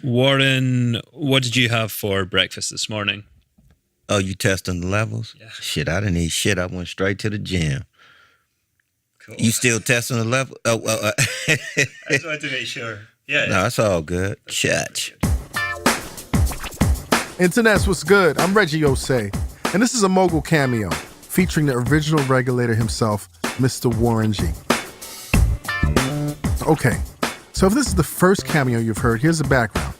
Warren, what did you have for breakfast this morning? Oh, you testing the levels? Yeah. Shit, I didn't eat shit. I went straight to the gym. Cool. You still testing the level? I just wanted to make sure. Yeah. No, it's all good. Shut. Internets, what's good? I'm Reggie Ossé, and this is a Mogul Cameo featuring the original regulator himself, Mr. Warren G. Okay, so if this is the first cameo you've heard, here's the background.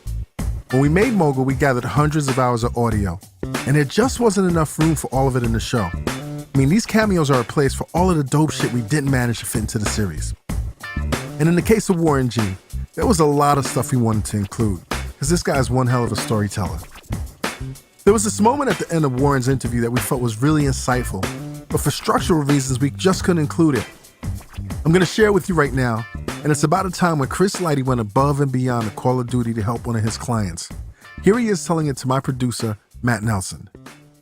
When we made Mogul, we gathered hundreds of hours of audio, and there just wasn't enough room for all of it in the show. I mean, these cameos are a place for all of the dope shit we didn't manage to fit into the series. And in the case of Warren G, there was a lot of stuff we wanted to include, because this guy's one hell of a storyteller. There was this moment at the end of Warren's interview that we felt was really insightful, but for structural reasons, we just couldn't include it. I'm going to share it with you right now, and it's about a time when Chris Lighty went above and beyond the call of duty to help one of his clients. Here he is telling it to my producer, Matt Nelson.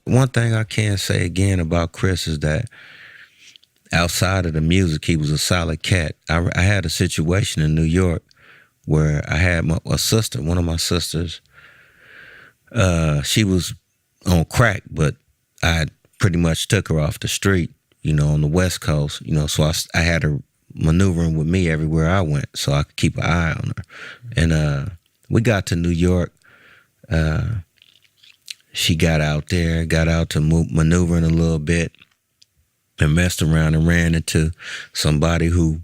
One thing I can say again about Chris is that outside of the music, he was a solid cat. I had a situation in New York where I had a sister, one of my sisters. She was on crack, but I pretty much took her off the street, on the West Coast, so I had her maneuvering with me everywhere I went so I could keep an eye on her. And we got to New York. She got out to maneuvering a little bit and messed around and ran into somebody who,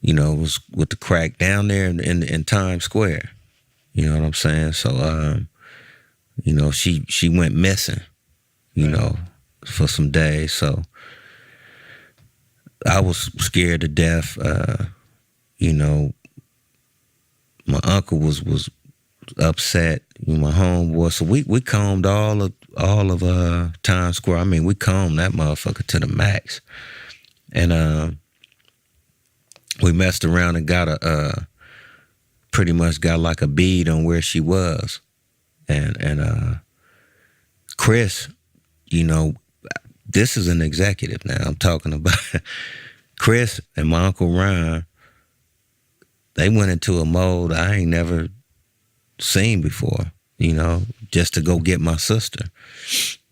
was with the crack down there in Times Square. You know what I'm saying? So, she went missing, for some days. So I was scared to death. My uncle was upset. My homeboy. So we combed all of Times Square. I mean, we combed that motherfucker to the max, and we messed around and got pretty much got like a bead on where she was, and Chris, this is an executive now. I'm talking about Chris and my Uncle Ron. They went into a mode I ain't never seen before, just to go get my sister.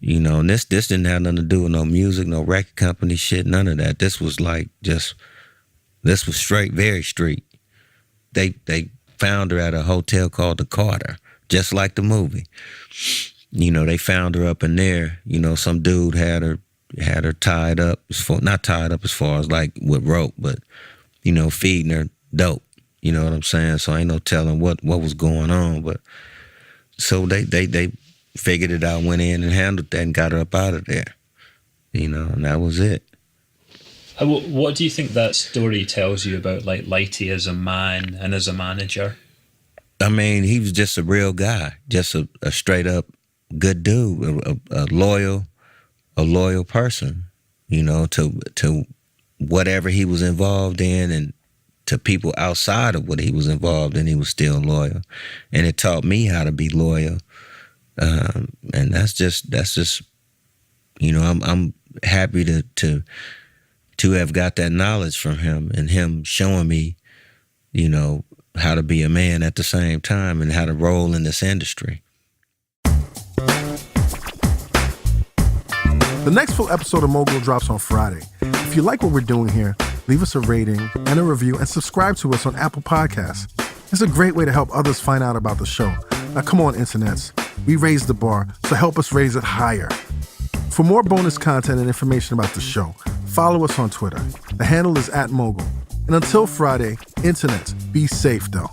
And this didn't have nothing to do with no music, no record company shit, none of that. This was straight, very street. They found her at a hotel called the Carter, just like the movie. They found her up in there. Some dude had her tied up, not tied up as far as like with rope, but, feeding her dope. You know what I'm saying? So ain't no telling what was going on. But so they figured it out, went in and handled that and got her up out of there. And that was it. What do you think that story tells you about like Lighty as a man and as a manager? I mean, he was just a real guy, just a straight up good dude, a loyal person, to whatever he was involved in, and to people outside of what he was involved in, he was still loyal. And it taught me how to be loyal. And that's just, I'm happy to have got that knowledge from him, and him showing me, how to be a man at the same time and how to roll in this industry. The next full episode of Mogul drops on Friday. If you like what we're doing here, leave us a rating and a review and subscribe to us on Apple Podcasts. It's a great way to help others find out about the show. Now come on, internets. We raised the bar, so help us raise it higher. For more bonus content and information about the show, follow us on Twitter. The handle is @Mogul. And until Friday, internets, be safe though.